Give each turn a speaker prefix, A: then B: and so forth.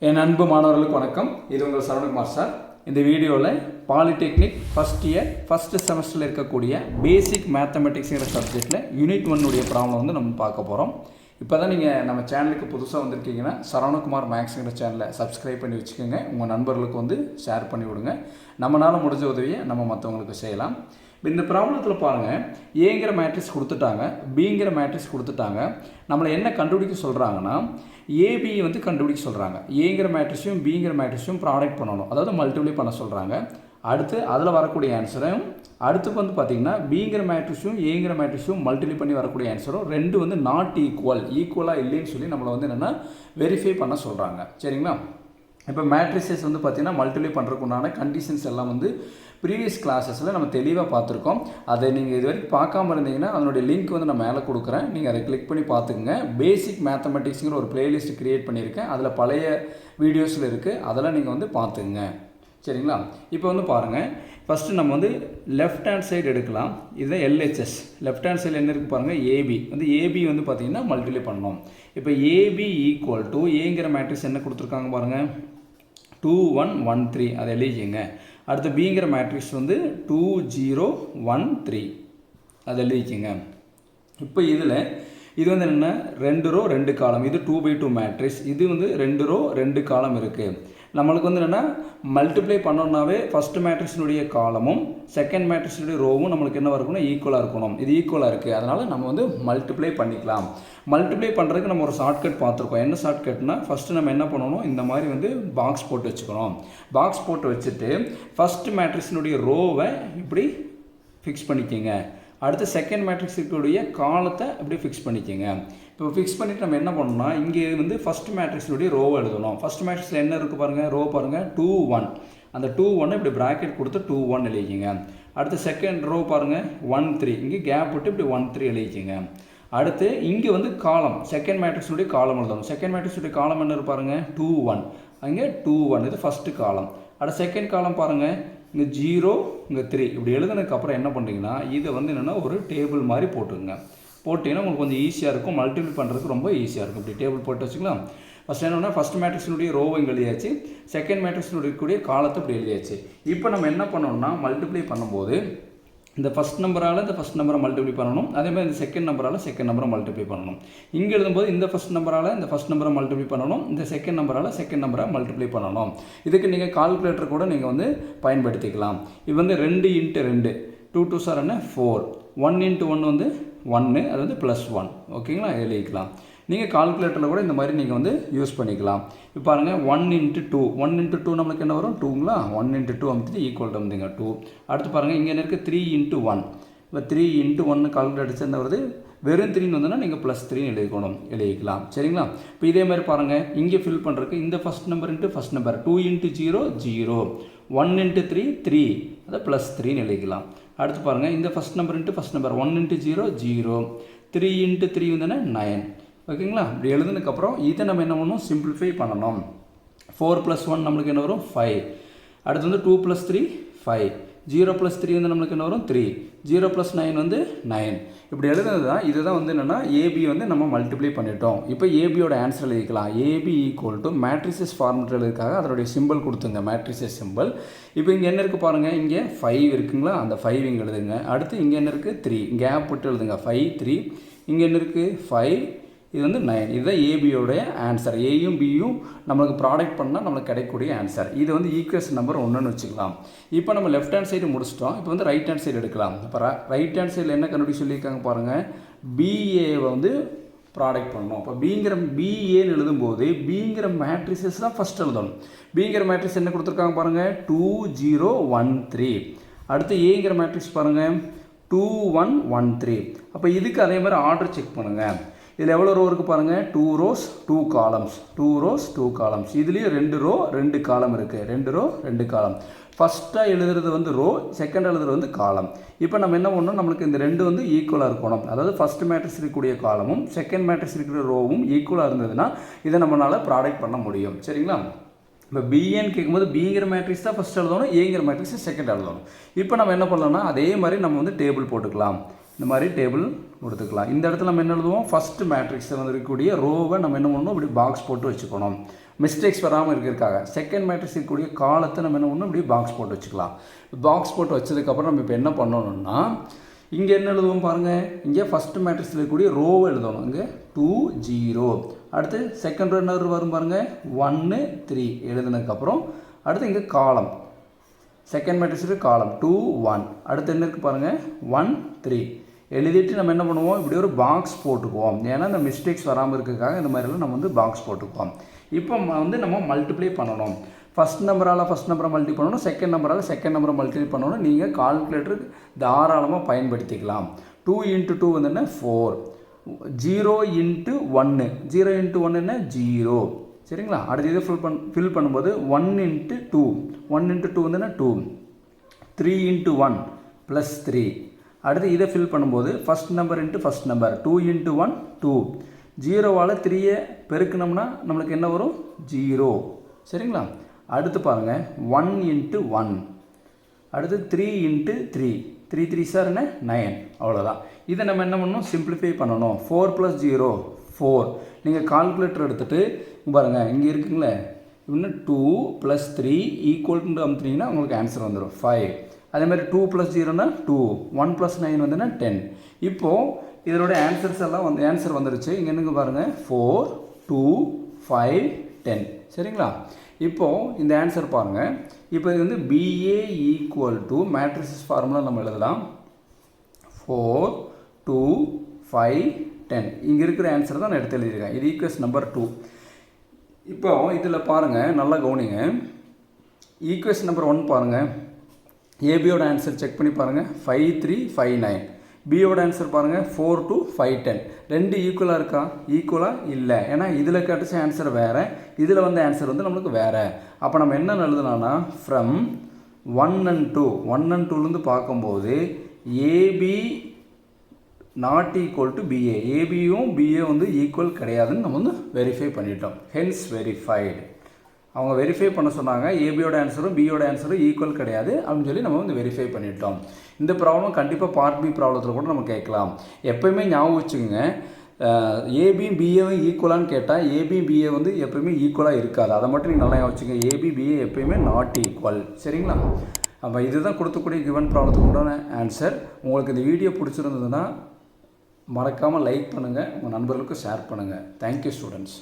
A: என் அன்பு மாணவர்களுக்கு வணக்கம். இது உங்கள் சரவணகுமார் சார். இந்த வீடியோவில் பாலிடெக்னிக் ஃபஸ்ட் இயர் ஃபஸ்ட்டு செமஸ்டரில் இருக்கக்கூடிய பேசிக் மேத்தமெட்டிக்ஸுங்கிற சப்ஜெக்டில் யூனிட் 1 உடைய ப்ராப்ளம் வந்து நம்ம பார்க்க போகிறோம். இப்போ தான் நீங்கள் நம்ம சேனலுக்கு புதுசாக வந்திருக்கீங்கன்னா சரவணகுமார் மேக்ஸுங்கிற சேனலை சப்ஸ்கிரைப் பண்ணி வச்சுக்கோங்க. உங்கள் நண்பர்களுக்கு வந்து ஷேர் பண்ணி விடுங்க. நம்மளால் முடிஞ்ச உதவியை நம்ம மற்றவங்களுக்கு செய்யலாம். இந்த ப்ராப்ளத்தில் பாருங்கள், ஏங்கிற மேட்ரிக்ஸ் கொடுத்துட்டாங்க, பிங்கிற மேட்ரிக்ஸ் கொடுத்துட்டாங்க. நம்மளை என்ன கண்டுபிடிக்க சொல்கிறாங்கன்னா ஏபி வந்து கண்டுபிடிக்க சொல்கிறாங்க. ஏங்கிற மேட்ரிக்ஸையும் பிங்கிற மேட்ரிக்ஸையும் ப்ராடக்ட் பண்ணணும், அதாவது மல்டிப்ளை பண்ண சொல்கிறாங்க. அடுத்து அதில் வரக்கூடிய ஆன்சரும், அடுத்து வந்து பார்த்திங்கன்னா பிங்கிற மேட்ரிக்ஸும் ஏங்கிற மேட்ரிக்ஸும் மல்டிப்ளை பண்ணி வரக்கூடிய ஆன்சரும் ரெண்டு வந்து நாட் ஈக்குவலாக இல்லைன்னு சொல்லி நம்மளை வந்து என்னென்னா வெரிஃபை பண்ண சொல்கிறாங்க. சரிங்களா? இப்போ மேட்ரிசஸ் வந்து பார்த்திங்கன்னா மல்டிப்ளை பண்ணுறதுக்கு உண்டான கண்டிஷன்ஸ் எல்லாம் வந்து ப்ரீவியஸ் கிளாஸஸில் நம்ம தெளிவாக பார்த்துருக்கோம். அதை நீங்கள் இது வரைக்கும் பார்க்காம இருந்தீங்கன்னா அதனுடைய லிங்க் வந்து நான் மேலே கொடுக்குறேன், நீங்கள் அதை கிளிக் பண்ணி பார்த்துக்குங்க. பேசிக் மேத்தமெட்டிக்ஸுங்கிற ஒரு பிளேலிஸ்ட் க்ரியேட் பண்ணியிருக்கேன், அதில் பழைய வீடியோஸில் இருக்குது, அதெல்லாம் நீங்கள் வந்து பார்த்துக்குங்க. சரிங்களா? இப்போ வந்து பாருங்கள், ஃபஸ்ட்டு நம்ம வந்து லெஃப்ட் ஹேண்ட் சைடு எடுக்கலாம். இதுதான் LHS. லெஃப்ட் ஹேண்ட் சைடில் என்ன இருக்குது பாருங்கள், ஏபி வந்து பார்த்திங்கன்னா மல்டிப்ளை பண்ணணும். இப்போ ஏபி ஈக்குவல் டு ஏங்கிற மேட்ரிக்ஸ் என்ன கொடுத்துருக்காங்க பாருங்கள், 2113, அதை எழுதிங்க. அடுத்து பிங்கிற மேட்ரிக்ஸ் வந்து 2013, அதை எழுதிக்கிங்க. இப்போ இதில் இது வந்து என்ன, 2 ரோ 2 காலம், இது 2x2 மேட்ரிக்ஸ், இது வந்து 2 ரோ 2 காலம் இருக்குது. நம்மளுக்கு வந்து என்னென்னா மல்டிப்ளை பண்ணோன்னாவே ஃபஸ்ட்டு மேட்ரிக்ஸினுடைய காலமும் செகண்ட் மேட்ரிக்ஸினுடைய ரோவும் நம்மளுக்கு என்ன இருக்கணும், ஈக்குவலாக இருக்கணும். இது ஈக்குவலாக இருக்குது, அதனால் நம்ம வந்து மல்டிப்ளை பண்ணிக்கலாம். மல்டிப்ளை பண்ணுறதுக்கு நம்ம ஒரு ஷார்ட்கட் பார்த்துருக்கோம். என்ன ஷார்ட்கட்னா, ஃபஸ்ட்டு நம்ம என்ன பண்ணணும், இந்த மாதிரி வந்து பாக்ஸ் போட்டு வச்சுக்கணும். பாக்ஸ் போட்டு வச்சுட்டு ஃபஸ்ட்டு மேட்ரிக்ஸினுடைய ரோவை இப்படி ஃபிக்ஸ் பண்ணிக்கோங்க. அடுத்து செகண்ட் மேட்ரிக்ஸுடைய காலத்தை இப்படி ஃபிக்ஸ் பண்ணிக்கோங்க. இப்போ ஃபிக்ஸ் பண்ணிவிட்டு நம்ம என்ன பண்ணணும்னா, இங்கே வந்து ஃபஸ்ட் மேட்ரிக்ஸினுடைய ரோவை எழுதணும். ஃபஸ்ட் மேட்ரிக்ஸில் என்ன இருக்குது பாருங்கள், ரோ பாருங்கள் 21, அந்த 21 இப்படி ப்ராக்கெட் கொடுத்து 21 எழுதிக்கிங்க. அடுத்து செகண்ட் ரோ பாருங்கள் 13, இங்கே கேப் விட்டு இப்படி 13 எழுதிக்கிங்க. அடுத்து இங்கே வந்து காலம், செகண்ட் மேட்ரிக்ஸினுடைய காலம் எழுதணும். செகண்ட் மேட்ரிக்ஸுடைய காலம் என்ன பாருங்க, 21, அங்கே 21, இது ஃபஸ்ட்டு காலம். அடுத்து செகண்ட் காலம் பாருங்கள், இங்கே 0, இங்கே 3, இப்படி எழுதுனதுக்கப்புறம் என்ன பண்ணுறீங்கன்னா, இதை வந்து என்னென்னா ஒரு டேபிள் மாதிரி போட்டுங்க. போட்டிங்கன்னா உங்களுக்கு கொஞ்சம் ஈஸியாக இருக்கும், மல்டிப்ளை பண்ணுறதுக்கு ரொம்ப ஈஸியாக இருக்கும். இப்படி டேபிள் போட்டு வச்சுக்கலாம். ஃபஸ்ட் என்னென்னா ஃபஸ்ட் மேட்ரிக்ஸினுடைய ரோவை இங்கே எழுதியாச்சு, செகண்ட் மேட்ரிக்ஸினுடைய கூடிய காலத்தை இப்படி எழுதியாச்சு. இப்போ நம்ம என்ன பண்ணணும்னா, மல்டிப்ளை பண்ணும்போது இந்த ஃபஸ்ட் நம்பரால் இந்த ஃபஸ்ட் நம்பரை மல்டிப்ளை பண்ணணும், அதேமாதிரி இந்த செகண்ட் நம்பரால் செகண்ட் நம்பரை மல்டிப்ளை பண்ணணும். இங்கே எழுதும்போது இந்த ஃபஸ்ட் நம்பரால் இந்த ஃபஸ்ட் நம்பரை மல்டிப்ளை பண்ணணும், இந்த செகண்ட் நம்பரால் செகண்ட் நம்பரை மல்டிப்ளை பண்ணணும். இதுக்கு நீங்கள் கால்குலேட்டர் கூட நீங்கள் வந்து பயன்படுத்திக்கலாம். இது வந்து 2 × 2, 2 2 சார் என்ன 4, 1 × 1 வந்து 1, அது வந்து +1. ஓகேங்களா? எழுதிக்கலாம். நீங்கள் கால்குலேட்டரில் கூட இந்த மாதிரி நீங்கள் வந்து யூஸ் பண்ணிக்கலாம். இப்போ பாருங்கள் 1 × 2, 1 × 2 நம்மளுக்கு என்ன வரும், 2ங்களா? 1 × 2 வந்துட்டு ஈக்குவல் டு வந்துங்க 2. அடுத்து பாருங்கள், இங்கே என்ன இருக்குது 3 × 1. இப்போ 3 × 1 கால்குலேட் அடிச்சு என்ன வருது, வெறும் 3 வந்தோன்னா நீங்கள் +3 எழுதிக்கலாம். சரிங்களா? இப்போ இதே மாதிரி பாருங்கள், இங்கே ஃபில் பண்ணுறதுக்கு இந்த ஃபஸ்ட் நம்பர் × ஃபஸ்ட் நம்பர் 2 × 0 0, 1 × 3 3, அதை +3 எழுதிக்கலாம். அடுத்து பாருங்கள், இந்த ஃபஸ்ட் நம்பர் × ஃபஸ்ட் நம்பர் 1 × 0 0, 3 × 3 வந்தோன்னா 9. ஓகேங்களா? இப்படி எழுதுனதுக்கப்புறம் இதை நம்ம என்ன பண்ணணும், சிம்பிளிஃபை பண்ணணும். 4 + 1 நம்மளுக்கு என்ன வரும், 5. அடுத்து வந்து 2 + 3 5, 0 + 3 வந்து நம்மளுக்கு என்ன வரும், 3, 0 + 9 வந்து 9. இப்படி எழுதுனது தான், இதுதான் வந்து என்னென்னா ஏபி வந்து நம்ம மல்டிப்ளை பண்ணிட்டோம். இப்போ ஏபியோட ஆன்சர் எழுதிக்கலாம். AB equal to matrices format எழுதுக்காக அதனுடைய சிம்பிள் கொடுத்துங்க, மேட்ரிசஸ் சிம்பிள். இப்போ இங்கே என்ன இருக்குது பாருங்கள், இங்கே 5 இருக்குங்களா, அந்த 5 இங்கே எழுதுங்க. அடுத்து இங்கே என்ன இருக்குது 3, கேப் விட்டு எழுதுங்க, 5 3, இங்கே என்ன இருக்குது 5, இது வந்து 9. இதுதான் ஏபியோடைய ஆன்சர். ஏயும் பியும் நம்மளுக்கு ப்ராடக்ட் பண்ணால் நம்மளுக்கு கிடைக்கக்கூடிய ஆன்சர். இது வந்து ஈக்குவேஷன் நம்பர் 1ன்னு வச்சுக்கலாம். இப்போ நம்ம லெஃப்ட் ஹேண்ட் சைடு முடிச்சிட்டோம். இப்போ வந்து ரைட் ஹேண்ட் சைடு எடுக்கலாம். இப்போ ரைட் ஹேண்ட் சைடில் என்ன கண்டுபிடிச்சு சொல்லியிருக்காங்க பாருங்கள், பிஏவை வந்து ப்ராடக்ட் பண்ணணும். இப்போ பிஏன்னு எழுதும்போது பிங்கிற மேட்ரிசஸ் தான் ஃபஸ்ட் எழுதணும். பிங்கிற மேட்ரிக்ஸ் என்ன கொடுத்துருக்காங்க பாருங்கள், 2013. அடுத்து ஏங்கிற மேட்ரிக்ஸ் பாருங்கள் 2113. அப்போ இதுக்கு அதே மாதிரி ஆர்டர் செக் பண்ணுங்கள். இதில் எவ்வளோ ரோ இருக்குது பாருங்கள், 2 rows 2 columns, 2 rows 2 columns. இதுலேயும் 2 ரோ 2 காலம் இருக்குது, 2 ரோ 2 காலம். ஃபஸ்ட்டாக எழுதுறது வந்து ரோ, செகண்ட் எழுதுறது வந்து காலம். இப்போ நம்ம என்ன பண்ணணும், நம்மளுக்கு இந்த 2 வந்து ஈக்குவலாக இருக்கணும். அதாவது ஃபஸ்ட் மேட்ரிக்ஸ் இருக்கக்கூடிய காலமும் செகண்ட் மேட்ரிக்ஸ் இருக்கிற ரோவும் ஈக்குவலாக இருந்ததுன்னா இதை நம்மளால் ப்ராடக்ட் பண்ண முடியும். சரிங்களா? இப்போ பிஏன்னு கேட்கும்போது பிங்கிற மேட்ரிக்ஸ் தான் ஃபஸ்ட் எழுதணும், ஏங்கிற மேட்ரிக்ஸ் செகண்ட் எழுதணும். இப்போ நம்ம என்ன பண்ணலாம்னா அதே மாதிரி நம்ம வந்து டேபிள் போட்டுக்கலாம். இந்த மாதிரி டேபிள் கொடுத்துக்கலாம். இந்த இடத்துல நம்ம என்ன எழுதுவோம், ஃபஸ்ட்டு மேட்ரிக்ஸில் வந்துருக்கக்கூடிய ரோவை நம்ம என்ன பண்ணணும், இப்படி பாக்ஸ் போட்டு வச்சுக்கணும், மிஸ்டேக்ஸ் வராமல் இருக்கிறதுக்காக. செகண்ட் மேட்ரிக்ஸ் இருக்கக்கூடிய காலத்தை நம்ம என்ன பண்ணணும், இப்படி பாக்ஸ் போட்டு வச்சுக்கலாம். பாக்ஸ் போட்டு வச்சதுக்கப்புறம் நம்ம இப்போ என்ன பண்ணணும்னா, இங்கே என்ன எழுதுவோம் பாருங்கள், இங்கே ஃபஸ்ட்டு மேட்ரிக்ஸில் இருக்கக்கூடிய ரோவை எழுதணும். இங்கே 2 0, அடுத்து செகண்ட் ரோ என்ன வரும் பாருங்கள் 1 3 எழுதுனதுக்கப்புறம் அடுத்து இங்கே காலம், செகண்ட் மேட்ரிக்ஸுக்கு காலம் 2 1, அடுத்து என்ன இருக்குது பாருங்கள் 1 3 எழுதிட்டு நம்ம என்ன பண்ணுவோம், இப்படி ஒரு பாக்ஸ் போட்டுக்குவோம். ஏன்னா இந்த மிஸ்டேக்ஸ் வராமல் இருக்கிறதுக்காக இந்த மாதிரிலாம் நம்ம வந்து பாக்ஸ் போட்டுக்குவோம். இப்போ வந்து நம்ம மல்டிப்ளை பண்ணணும். ஃபஸ்ட் நம்பரால் ஃபஸ்ட் நம்பரை மல்டி பண்ணணும், செகண்ட் நம்பரால் செகண்ட் நம்பரை மல்டிப்ளை பண்ணணும். நீங்கள் கால்குலேட்டர் தாராளமாக பயன்படுத்திக்கலாம். 2 × 2 வந்து என்ன 4, 0 × 1, 0 × 1 என்ன 0, சரிங்களா. அடுத்து இதை ஃபில் பண்ணும்போது 1 × 2, 1 × 2 வந்து என்ன 2, 3 × 1 +3. அடுத்து இதை ஃபில் பண்ணும்போது ஃபஸ்ட் நம்பர் × ஃபஸ்ட் நம்பர் 2 × 1 2, 0வால் 3யை பெருக்கணும்னா நம்மளுக்கு என்ன வரும் 0, சரிங்களா. அடுத்து பாருங்கள் 1 × 1, அடுத்து 3 × 3, 3 3 சார் என்ன 9, அவ்வளோதான். இதை நம்ம என்ன பண்ணணும், சிம்பிளிஃபை பண்ணணும். 4 + 0 4. நீங்கள் கால்குலேட்டர் எடுத்துகிட்டு பாருங்கள், இங்கே இருக்குங்களே இன்னும் 2 + 3 = அமுத்துனீங்கன்னா உங்களுக்கு ஆன்சர் வந்துடும் 5. அதேமாதிரி 2 + 0 2, 1 + 9 வந்துன்னா 10. இப்போது இதனுடைய ஆன்சர்ஸ் எல்லாம் வந்து ஆன்சர் வந்துடுச்சு. இங்கே என்னங்க பாருங்கள் 4 2 5 10, சரிங்களா. இப்போது இந்த ஆன்சர் பாருங்கள். இப்போ இது வந்து BA = மேட்ரிசஸ் ஃபார்முலா நம்ம எழுதலாம் 4 2 5 10. இங்கே இருக்கிற ஆன்சர் தான் நான் எடுத்து எழுதியிருக்கேன். இது ஈக்குவேஷன் நம்பர் 2. இப்போ இதில் பாருங்கள், நல்லா கவனிங்க. ஈக்குவேஷன் நம்பர் 1 பாருங்கள், ஏபியோட ஆன்சர் செக் பண்ணி பாருங்கள் 5 3 5 9. பியோட ஆன்சர் பாருங்கள் 4 2 5 10. ரெண்டு ஈக்குவலாக இருக்கா, ஈக்குவலாக இல்லை. ஏன்னா இதில் கிடச்ச ஆன்சர் வேறு, இதில் வந்த ஆன்சர் வந்து நம்மளுக்கு வேறு. அப்போ நம்ம என்ன எழுதலாம்னா ஃப்ரம் 1 and 2, 1 and 2லேருந்து பார்க்கும்போது ஏபி ≠ BA, ஏபியும் BA வந்து ஈக்குவல் கிடையாதுன்னு நம்ம வந்து வெரிஃபை பண்ணிட்டோம். Hence verified. அவங்க வெரிஃபை பண்ண சொன்னாங்க, ஏபியோட ஆன்சரும் பியோட ஆன்சரும் ஈக்குவல் கிடையாது அப்படின்னு சொல்லி நம்ம வந்து வெரிஃபை பண்ணிட்டோம். இந்த ப்ராப்ளம் கண்டிப்பாக பார்ட் பி ப்ராப்ளத்தில் கூட நம்ம கேட்கலாம். எப்போயுமே ஞாபகம் வச்சுக்கோங்க, ஏபியும் பிஏவும் ஈக்குவலான்னு கேட்டால் ஏபியும் பிஏ வந்து எப்போயுமே ஈக்குவலாக இருக்காது. அதை மட்டும் நீங்கள் நல்லா ஞாபகம் வச்சுக்கோங்க. ஏபி பிஏ எப்போயுமே நாட் ஈக்குவல், சரிங்களா. அப்போ இதுதான் கொடுத்தக்கூடிய கிவன் ப்ராப்ளத்துக்கு உண்டான ஆன்சர். உங்களுக்கு இந்த வீடியோ பிடிச்சிருந்ததுன்னா மறக்காமல் லைக் பண்ணுங்கள், உங்கள் நண்பர்களுக்கு ஷேர் பண்ணுங்கள். Thank you students.